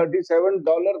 $37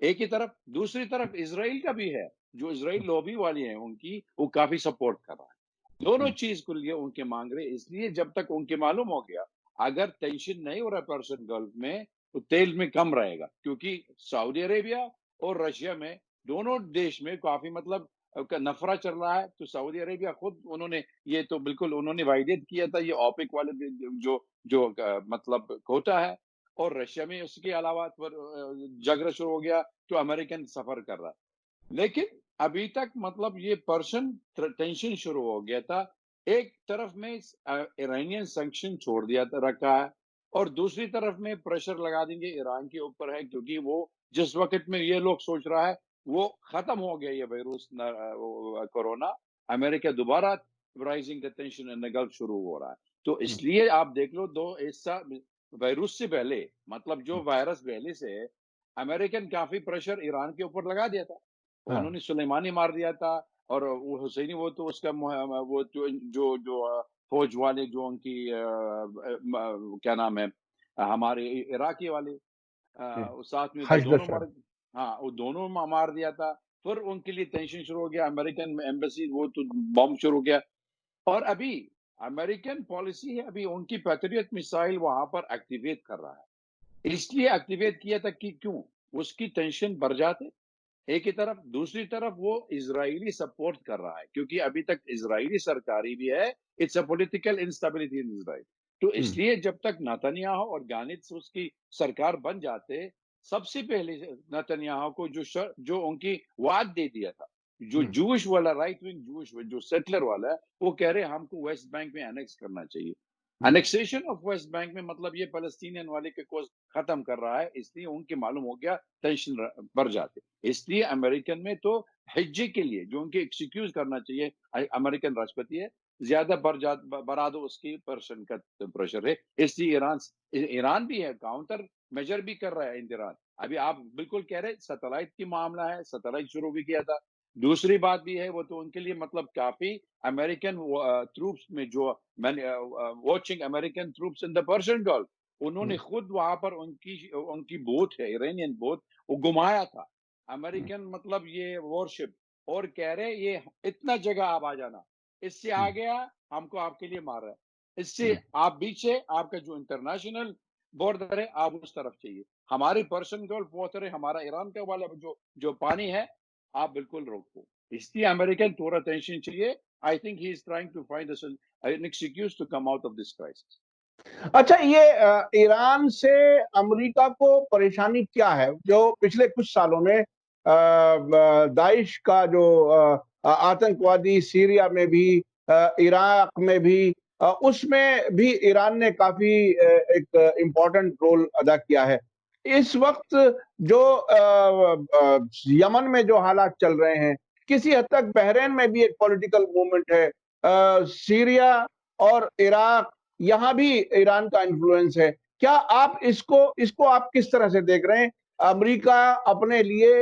ایک ہی طرف، دوسری طرف اسرائیل کا بھی ہے، جو اسرائیل لوبی والی ہیں ان کی، وہ کافی سپورٹ کر رہا ہے، دونوں چیز کے لیے ان کے مانگ رہے. اس لیے جب تک ان کے معلوم ہو گیا اگر ٹینشن نہیں ہو رہا پرشین گلف میں تو تیل میں کم رہے گا، کیونکہ سعودی عربیہ اور رشیا میں دونوں دیش میں کافی مطلب نفرہ چل رہا ہے. تو سعودی عربیہ خود انہوں نے یہ تو بالکل انہوں نے وعدت کیا تھا، یہ اوپیک والے جو جو مطلب کوٹا ہے، اور رشیا میں اس کے علاوہ جھگڑا شروع ہو گیا تو امریکن سفر کر رہا. لیکن ابھی تک مطلب یہ پرشن ٹینشن شروع ہو گیا تھا. ایک طرف میں ایرانین سینکشن چھوڑ دیا رکھا ہے، اور دوسری طرف میں پریشر لگا دیں گے ایران کے اوپر ہے، کیونکہ وہ جس وقت میں یہ لوگ سوچ رہا ہے وہ ختم ہو گیا یہ وائرس کورونا، امریکہ دوبارہ رائزنگ کا ٹینشن ان گلف شروع ہو رہا ہے. تو اس لیے آپ دیکھ لو دو ایسا وائرس سے پہلے مطلب جو وائرس پہلے سے امریکن کافی پریشر ایران کے اوپر لگا دیا تھا. انہوں نے سلیمانی مار دیا تھا، اور وہ حسینی وہ تو اس کا وہ جو فوج والے جو ان کی کیا نام ہے ہمارے عراقی والے ساتھ میں جو حشد دونوں شاہ. ہاں وہ دونوں مار دیا تھا. پھر ان کے لیے ٹینشن شروع ہو گیا، امریکن ایمبیسی وہ تو بم شروع ہو گیا. اور ابھی امریکن پالیسی ہے، ابھی ان کی پیٹریٹ میسائل وہاں پر ایکٹیویٹ کر رہا ہے. اس لیے ایکٹیویٹ کیا تھا کہ کیوں اس کی ٹینشن بڑھ جاتے ایک ہی طرف، دوسری طرف وہ اسرائیلی سپورٹ کر رہا ہے، کیونکہ ابھی تک اسرائیلی سرکاری بھی ہے. اٹس اے پولیٹیکل انسٹیبلٹی ان اسرائیل. تو اس لیے جب تک نتنیاہو اور گانتز اس کی سرکار بن جاتے، سب سے پہلے نتنیاہو کو جو ان کی وعد دے دیا تھا، جو جوش والا رائٹ ونگ جوش جو سیٹلر والا ہے، وہ کہہ رہے ہم کو ویسٹ بینک میں انیکس کرنا چاہیے. انیکسیشن آف ویسٹ بینک میں مطلب یہ فلسطینین والے کے کوز ختم کر رہا ہے. اس لیے ان کے معلوم ہو گیا ٹینشن بڑھ جاتے. اس لیے امریکن میں تو حجے کے لیے جو ان کے ایکسکیوز کرنا چاہیے، امریکن راشٹرپتی ہے زیادہ بڑھا دو اس کی پرسن کا پریشر ہے. اس لیے ایران بھی ہے، کاؤنٹر میجر بھی کر رہا ہے ایران. ابھی آپ بالکل کہہ رہے سیٹلائٹ کی معاملہ ہے، سیٹلائٹ شروع بھی کیا تھا. دوسری بات بھی ہے وہ تو ان کے لیے مطلب کافی امریکن ٹروپس میں جو watching American troops in the Persian golf, انہوں نے خود وہاں پر ان کی بوٹ ہے ایرانین بوٹ وہ گمایا تھا. امریکن مطلب یہ وارشپ اور کہہ رہے یہ اتنا جگہ آپ آ جانا، اس سے آ گیا ہم کو آپ کے لیے مار رہا ہے. اس سے آپ پیچھے آپ کا جو انٹرنیشنل بارڈر ہے آپ اس طرف چاہیے، ہماری پرشین گلف واٹر ہے، ہمارا ایران کا والا جو پانی ہے آپ بالکل روکو. اس لیے امریکن تھوڑا ٹینشن چاہیے. I think he is trying to find an excuse to come out of this crisis. اچھا، یہ ایران سے امریکہ کو پریشانی کیا ہے جو پچھلے کچھ سالوں میں داعش کا جو آتنکوادی سیریا میں بھی عراق میں بھی اس میں بھی ایران نے کافی ایک امپورٹنٹ رول ادا کیا ہے. اس وقت جو یمن میں جو حالات چل رہے ہیں، کسی حد تک بحرین میں بھی ایک پولیٹیکل موومنٹ ہے، سیریا اور عراق یہاں بھی ایران کا انفلوئنس ہے. کیا آپ اس کو آپ کس طرح سے دیکھ رہے ہیں؟ امریکہ اپنے لیے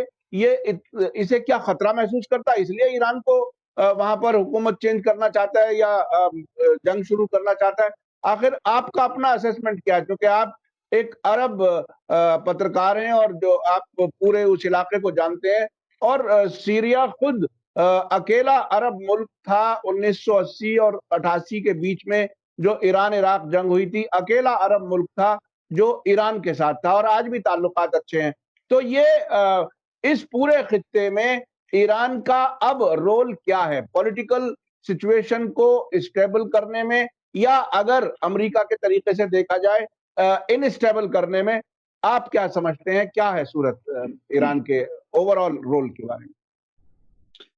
اسے کیا خطرہ محسوس کرتا ہے، اس لیے ایران کو وہاں پر حکومت چینج کرنا چاہتا ہے یا جنگ شروع کرنا چاہتا ہے؟ آخر آپ کا اپنا اسیسمنٹ کیا ہے، کیونکہ آپ ایک عرب پترکار ہیں اور جو آپ پورے اس علاقے کو جانتے ہیں، اور سیریا خود اکیلا عرب ملک تھا 1980 اور 88 کے بیچ میں جو ایران عراق جنگ ہوئی تھی، اکیلا عرب ملک تھا جو ایران کے ساتھ تھا، اور آج بھی تعلقات اچھے ہیں. تو یہ اس پورے خطے میں ایران کا اب رول کیا ہے؟ پولیٹیکل سچویشن کو اسٹیبل کرنے میں، یا اگر امریکہ کے طریقے سے دیکھا جائے انسٹیبل کرنے میں؟ آپ کیا سمجھتے ہیں کیا ہے صورت ایران کے اوور آل رول کے بارے میں؟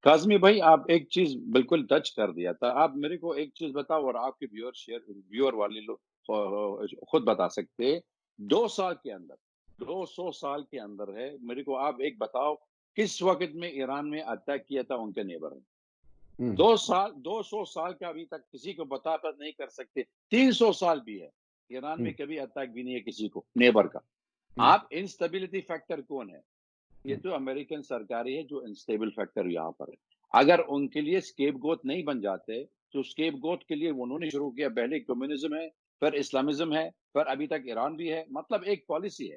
کاظمی بھائی آپ ایک چیز بالکل ٹچ کر دیا تھا. آپ میرے کو ایک چیز بتاؤ اور آپ کے ویور والے لوگ خود بتا سکتے. 2 سال کے اندر 200 سال کے اندر ہے، میرے کو آپ ایک بتاؤ کس وقت میں ایران میں اٹیک کیا تھا ان کے نیبر نے. 200 سال کا ابھی تک کسی کو بتا نہیں کر سکتے. 300 سال بھی ہے ایران میں کبھی اٹیک بھی نہیں ہے کسی کو نیبر کا. آپ انسٹیبلٹی فیکٹر کون ہے؟ یہ تو امریکن سرکاری ہے جو انسٹیبل فیکٹر یہاں پر ہے. اگر ان کے لیے اسکیپ گوت نہیں بن جاتے تو اسکیپ گوت کے لیے انہوں نے شروع کیا، پہلے کمیونزم ہے، پھر اسلامزم ہے، پھر ابھی تک ایران بھی ہے. مطلب ایک پالیسی ہے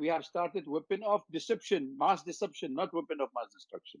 we have started weapon of deception, mass deception, not weapon of mass destruction।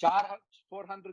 400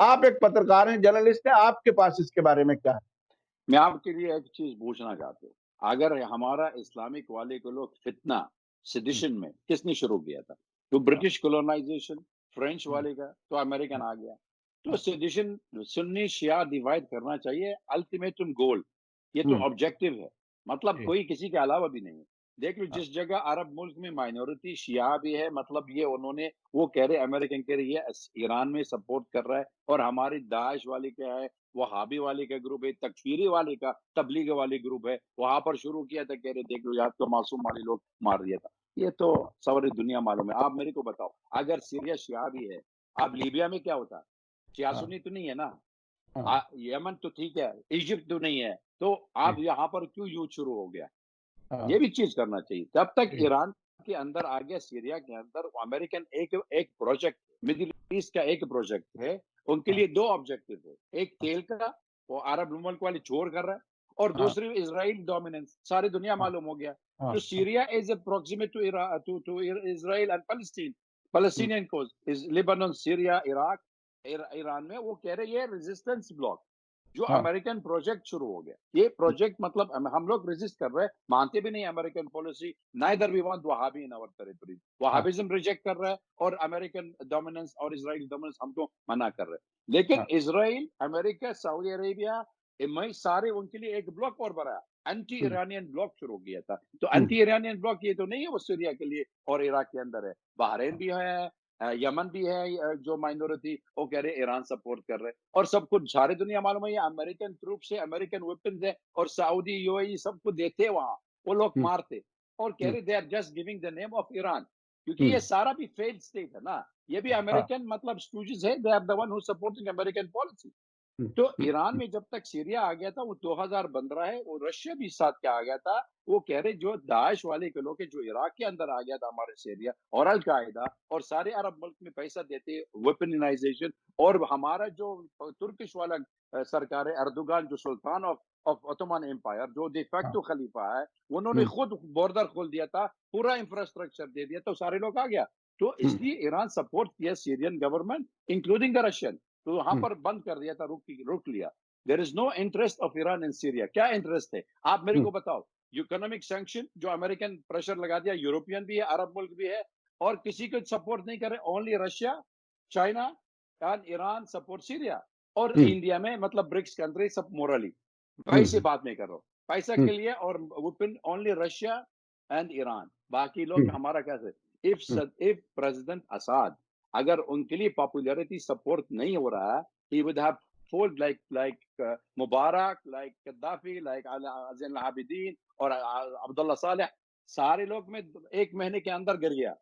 آپ ایک پترکار ہیں، جرنلسٹ ہیں، آپ کے پاس اس کے بارے میں کیا ہے؟ میں آپ کے لیے ایک چیز پوچھنا چاہتا ہوں. اگر ہمارا اسلامک والے کو لوگ فتنہ سیڈیشن میں کس نے شروع کیا تھا؟ تو برٹش کولونائزیشن، فرینچ والے کا، تو امریکن آ گیا. تو سیڈیشن سنی شیعہ ڈیوائڈ کرنا چاہیے، الٹیمیٹم گول. یہ تو آبجیکٹو ہے، مطلب کوئی کسی کے علاوہ بھی نہیں ہے. دیکھ لو جس جگہ عرب ملک میں مائنورٹی شیعہ بھی ہے، مطلب یہ انہوں نے وہ کہہ رہے امریکن کہہ رہے یہ ایران میں سپورٹ کر رہا ہے، اور ہماری داعش والے کیا ہے، وہابی والے کا گروپ ہے، تکفیری والے کا، تبلیغ والے گروپ ہے، وہاں پر شروع کیا تھا، کہہ رہے دیکھ لو یاد تو معصوم والے لوگ مار دیا تھا. یہ تو سوری دنیا معلوم ہے. آپ میرے کو بتاؤ، اگر سیریا شیعہ بھی ہے، اب لیبیا میں کیا ہوتا؟ شیعہ سنی تو نہیں ہے نا. یمن تو ٹھیک ہے، ایجپٹ تو نہیں ہے، تو آپ یہاں پر کیوں یوز شروع ہو گیا؟ یہ بھی چیز کرنا چاہیے. تب تک ایران کے اندر آ گیا، سیریا کے اندر امریکن ایک پروجیکٹ، مڈل ایسٹ کا ایک پروجیکٹ ہے. ان کے لیے دو آبجیکٹو ہے، ایک تیل کا، وہ عرب ملک والے چور کر رہا ہے، اور دوسری اسرائیل ڈومیننس. ساری دنیا معلوم ہو گیا. تو Syria is a proximate to Israel and فلسطین، فلسطینین cause is Lebanon, Syria, Iraq, Iran میں. وہ کہہ رہے یہ ریزسٹنس بلاک جو امریکن پروجیکٹ شروع ہو گیا. یہ پروجیکٹ مطلب ہم لوگ ریزسٹ کر رہے ہیں، مانتے بھی نہیں American policy. Neither we want Wahhabi in اور ٹیریٹری. وہابزم ریجیکٹ کر رہا ہے، اور امریکن ڈومیننس اور اسرائیل ڈومیننس ہم کو منع کر رہے ہیں. لیکن اسرائیل، امریکہ، سعودی عربیہ، سارے ان کے لیے ایک بلاک اور بڑھایا، اینٹی ایرانین بلاک شروع کیا تھا. تو اینٹی ایرانین بلاک یہ تو نہیں ہے وہ سیریا کے لیے اور عراق کے اندر ہے. بحرین بھی ہے، یمن بھی ہے، جو مائنورٹی وہ کہہ رہے ایران سپورٹ کر رہے. اور سب کچھ ساری دنیا معلوم ہے، امریکن ٹروپس ہے، امریکن ویپنز ہے، اور سعودی یو اے ای سب کو دیتے وہاں، وہ لوگ مارتے، اور کہہ رہے they are just giving the name of Iran. کیونکہ یہ سارا بھی فیلڈ اسٹیٹ ہے نا، یہ بھی امریکن مطلب سٹوجز ہے، they are the one who supporting American policy. تو ایران میں جب تک سیریا آ گیا تھا، وہ 2015 ہے، وہ رشیا بھی ساتھ کیا آ گیا تھا. وہ کہہ رہے جو داعش والے کے لوگ جو عراق کے اندر آ گیا تھا ہمارے سیریا، اور القاعدہ اور سارے عرب ملک میں پیسہ دیتے، ویپنائزیشن. اور ہمارا جو ترکش والا سرکار ہے اردوغان، جو سلطان آف عثمان امپائر، جو ڈی فیکٹو خلیفہ ہے، انہوں نے خود بارڈر کھول دیا تھا، پورا انفراسٹرکچر دے دیا، تو سارے لوگ آ گیا. تو اس لیے ایران سپورٹ کیا Syrian government including the Russian. تو وہاں پر بند کر دیا تھا، روک لیا. There is no interest of Iran in Syria. کیا انٹرسٹ ہے آپ میرے کو بتاؤ؟ اکنامک سینکشن جو امریکن پریشر لگا دیا، یوروپین بھی ہے، عرب ملک بھی ہے، اور کسی کو سپورٹ نہیں کر رہے. Only Russia, China and Iran support Syria. اور انڈیا میں مطلب برکس کنٹری سب مورلی پیسے بات نہیں کر رہا، پیسہ کے لیے، اور weapon only Russia and Iran. باقی لوگ ہمارا کیسے؟ if پریزیڈنٹ اساد اگر ان کے لیے پاپولیرٹی سپورٹ نہیں ہو رہا، he would have fold like Mubarak, like قدافی، like زین العابدین، اور عبداللہ صالح. سارے لوگ میں ایک مہینے کے اندر گر گیا.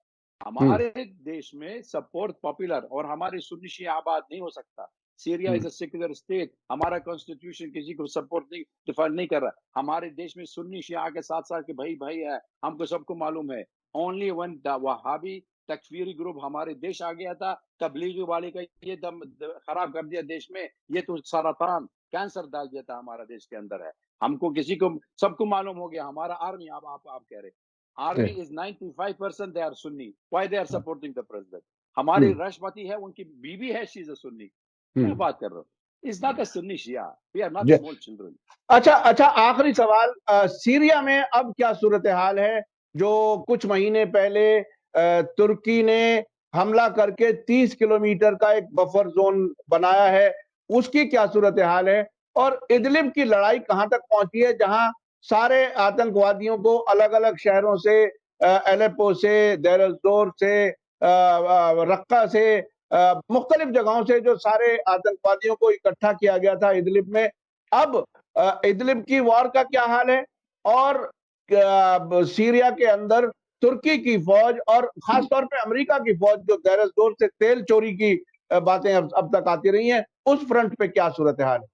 ہمارے دیش میں سپورٹ پاپولر، اور ہمارے سنی شیعہ آباد نہیں ہو سکتا. Syria is a secular state, ہمارا کانسٹیٹیوشن کسی کو سپورٹ نہیں، ڈیفائن نہیں کر رہا. ہمارے دیش میں سنی شیعہ کے ساتھ ساتھ کے بھائی ہے، ہم کو سب کو معلوم ہے. اونلی ون وہابی تکفیری گروپ ہمارے دیش آ گیا تھا، تبلیغی والے کا یہ دم خراب کر دیا دیش میں. یہ تو سرطان کینسر ڈال دیا تھا ہمارا دیش کے اندر ہے. ہم کو کسی کو سب کو معلوم ہو گیا. ہمارا آرمی، آپ کہہ رہے army is 95% they are Sunni. Why they are supporting the president? ہماری راشٹرپتی ہے، ان کی بیوی ہے، شی از اے سنی. کیا بات کر رہے ہو؟ It's not a Sunni Shia. We are not small children. اچھا، آخری سوال، سیریا میں اب کیا صورتحال ہے؟ جو کچھ مہینے پہلے ترکی نے حملہ کر کے 30 کلومیٹر کا ایک بفر زون بنایا ہے، اس کی کیا صورتحال ہے؟ اور ادلب کی لڑائی کہاں تک پہنچی ہے، جہاں سارے آتنکوادیوں کو الگ الگ شہروں سے، الیپو سے، دیر الزور سے، رقہ سے، مختلف جگہوں سے جو سارے آتنکوادیوں کو اکٹھا کیا گیا تھا ادلب میں. اب ادلب کی وار کا کیا حال ہے؟ اور سیریا کے اندر ترکی کی فوج اور خاص طور پہ امریکہ کی فوج جو دیر الزور سے تیل چوری کی باتیں اب تک آتی رہی ہیں، اس فرنٹ پہ کیا صورتحال ہے؟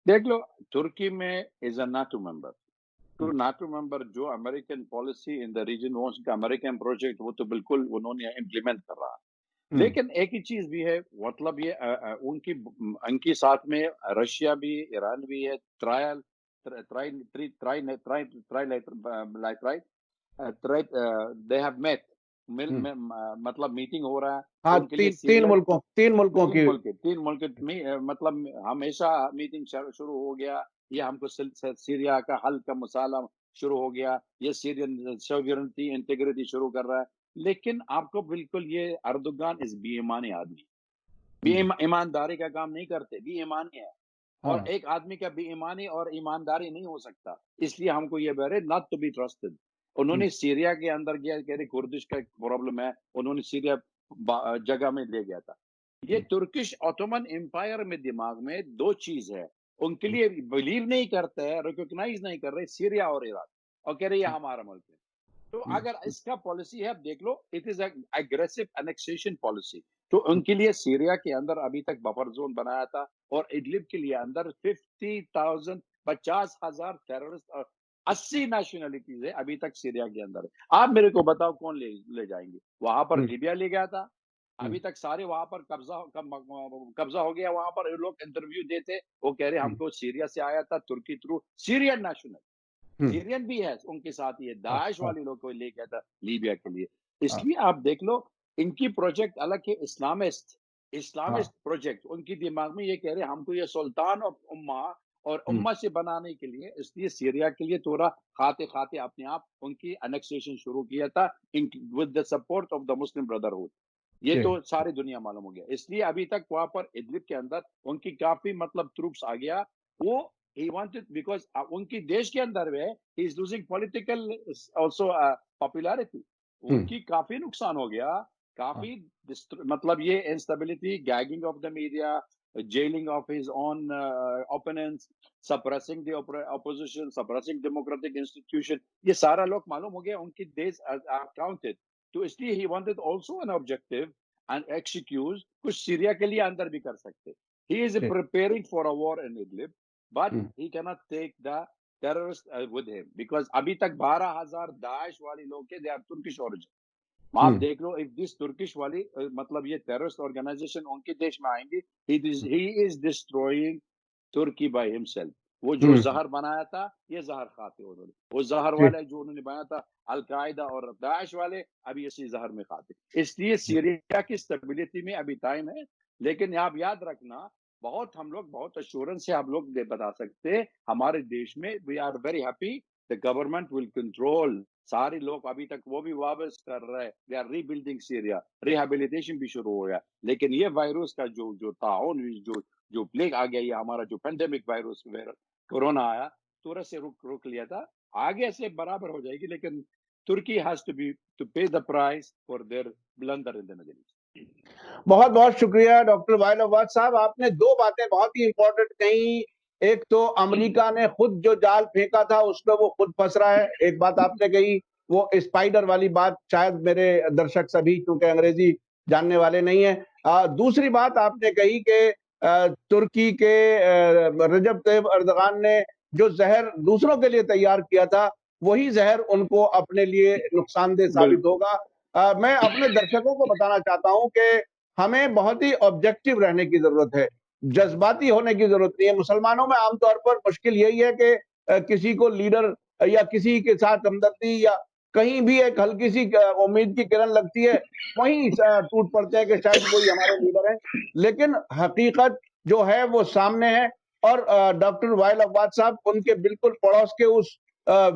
دیکھ لو، ترکی میں از اے ناٹو ممبر. تو ناٹو ممبر جو American policy in the region wants کا امریکن پروجیکٹ، وہ تو بالکل انہوں نے امپلیمنٹ کر رہا. لیکن ایک ہی چیز بھی ہے، مطلب یہ ان کی ساتھ میں رشیا بھی، ایران بھی ہے. they have met مطلب میٹنگ ہو رہا ہے تو ہاں، ان کے لیے تین سیریا ملکوں تین کی ملک تین ملک مطلب ہمیشہ میٹنگ شروع ہو گیا، یہ ہم کو سیریا کا حل کا مسئلہ شروع ہو گیا، یہ سیرین سوورنٹی انٹیگریٹی شروع کر رہا ہے، لیکن آپ کو بالکل یہ اردوغان اس بے ایمانی آدمی ایمانداری کا کام نہیں کرتے، بے ایمانی ہے، اور ایک آدمی کا بے ایمانی اور ایمانداری نہیں ہو سکتا، اس لیے ہم کو یہ بہرے not to be trusted۔ انہوں نے سیریا کے اندر گیا کہ کردش کا پرابلم ہے، انہوں نے سیریا جگہ میں لے گیا تھا۔ یہ ترکش اوٹومن امپائر میں دماغ میں دو چیز ہے، ان کے لیے بلیو نہیں کرتے، ریکوگنائز نہیں کر رہے سیریا اور عراق، اور کہہ رہے یہ ہمارا ملک ہے۔ تو اگر اس کا پالیسی ہے، دیکھ لو، it is aggressive annexation policy. تو ان کے لیے سیریا کے اندر ابھی تک بفر زون بنایا تھا، اور ادلب کے لیے اندر 50,000 ٹیررسٹ اور 80 نیشنلٹیز ہے ابھی تک سیریا کے اندر۔ آپ میرے کو بتاؤ کون لے جائیں گے؟ وہاں پر لیبیا لے گیا تھا، ابھی تک سارے وہاں پر قبضہ ہو گیا، وہاں پر لوگ انٹرویو دیتے، وہ کہہ رہے ہم کو سیریا سے آیا تھا، ترکی تھرو، سیرین نیشنل، سیرین بھی ہے ان کے ساتھ، یہ داعش والے لوگ کو لے گیا تھا لیبیا کے لیے۔ اس لیے آپ دیکھ لو، ان کی پروجیکٹ الگ ہے، اسلامسٹ پروجیکٹ، ان کی دماغ میں یہ کہہ رہے ہم کو یہ سلطان اور امہ سے بنانے کے لیے، اس لیے سیریا کے لیے تھوڑا کھاتے اپنے آپ ان کی انیکسیشن شروع کیا تھا with the support of the Muslim brotherhood. یہ تو ساری دنیا معلوم ہو گیا، اس لیے ابھی تک وہاں پر ادلب کے اندر ان کی کافی مطلب ٹروپس آ گیا، وہ he wanted because ان کی دیش کے اندر ہے he is losing political also popularity، ان کی کافی نقصان ہو گیا، کافی مطلب یہ instability, gagging of the media, jailing of his own opponents، suppressing the opposition، suppressing democratic institution، یہ سارا لوگ معلوم ہو گیا، ان کی دیش counted۔ تو اس لیے he wanted also an objective and excuse کچھ سیریا کے لیے اندر بھی کر سکتے۔ he is preparing for a war in Idlib but he cannot take the terrorists with him because ابھی تک 12,000 داعش والی لوگ کے they are Turkish origin۔ آپ دیکھ لو if this Turkish والی مطلب یہ terrorist organization ان کے دیش میں آئیں گی، he is destroying Turkey by himself۔ وہ جو زہر بنایا تھا، یہ زہر کھاتے انہوں نے، وہ زہر والے جو انہوں نے بنایا تھا القاعدہ اور داعش والے، ابھی اسی زہر میں کھاتے۔ اس لیے سیریا کی اسٹیبلٹی میں ابھی ٹائم ہے، لیکن آپ یاد رکھنا، ہم لوگ بہت ایشورنس سے آپ لوگ بتا سکتے ہمارے دیش میں we are very happy the government will control، سارے لوگ ابھی تک وہ بھی واپس کر رہے، they are rebuilding Syria، rehabilitation بھی شروع ہو گیا، لیکن یہ وائرس کا جو تعاون جو پلیگ آ گیا، یہ ہمارا جو پینڈیمک وائرس کورونا آیا، تھوڑا سے رک لیا تھا، آگے سے برابر ہو جائے گی، لیکن ترکی has to pay the price for their blunder in the Middle East۔ بہت بہت شکریہ ڈاکٹر وائل عواد صاحب، آپ نے دو باتیں بہت ہی امپورٹنٹ کہیں، ایک تو امریکہ نے خود جو جال پھینکا تھا اس پہ وہ خود پھنس رہا ہے، ایک بات آپ نے کہی وہ اسپائڈر والی بات، شاید میرے درشک سبھی کیونکہ انگریزی جاننے والے نہیں ہیں۔ دوسری بات آپ نے کہی کہ ترکی کے رجب طیب اردغان نے جو زہر دوسروں کے لیے تیار کیا تھا، وہی زہر ان کو اپنے لیے نقصان دہ ثابت ہوگا۔ میں اپنے درشکوں کو بتانا چاہتا ہوں کہ ہمیں بہت ہی آبجیکٹیو رہنے کی ضرورت ہے، جذباتی ہونے کی ضرورت نہیں ہے۔ مسلمانوں میں عام طور پر مشکل یہی ہے کہ کسی کو لیڈر یا کسی کے ساتھ ہمدردی یا کہیں بھی ایک ہلکی سی امید کی کرن لگتی ہے، وہیں ٹوٹ پڑتے ہیں کہ شاید وہی ہمارے لیڈر ہیں، لیکن حقیقت جو ہے وہ سامنے ہے۔ اور ڈاکٹر وائل عواد صاحب ان کے بالکل پڑوس کے اس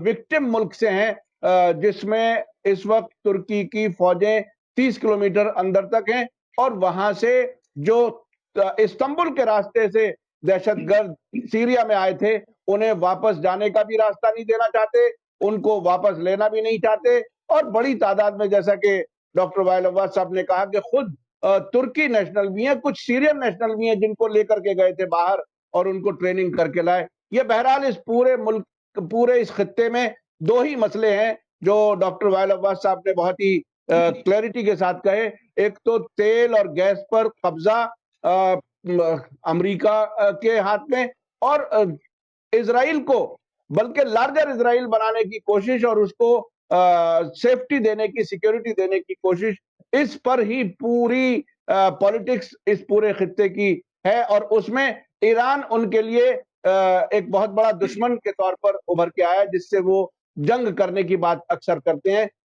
وکٹم ملک سے ہیں جس میں اس وقت ترکی کی فوجیں 30 کلومیٹر اندر تک ہیں، اور وہاں سے جو استنبول کے راستے سے دہشت گرد سیریا میں آئے تھے انہیں واپس جانے کا بھی راستہ نہیں دینا چاہتے، ان کو واپس لینا بھی نہیں چاہتے، اور بڑی تعداد میں جیسا کہ ڈاکٹر وائل عواد صاحب نے کہا کہ خود ترکی نیشنل بھی ہیں، کچھ سیرین نیشنل بھی ہیں جن کو لے کر کے گئے تھے باہر اور ان کو ٹریننگ کر کے لائے۔ یہ بہرحال اس پورے ملک، پورے اس خطے میں دو ہی مسئلے ہیں جو ڈاکٹر وائل عواد صاحب نے بہت ہی کلیئرٹی کے ساتھ کہے، ایک تو تیل اور گیس پر قبضہ امریکہ کے ہاتھ میں، اور اسرائیل کو بلکہ لارجر اسرائیل بنانے کی کوشش اور اس کو سیفٹی دینے کی، سیکیورٹی دینے کی کوشش، اس پر ہی پوری پولیٹکس اس پورے خطے کی ہے، اور اس میں ایران ان کے لیے ایک بہت بڑا دشمن کے طور پر ابھر کے آیا جس سے وہ جنگ کرنے کی بات اکثر کرتے ہیں۔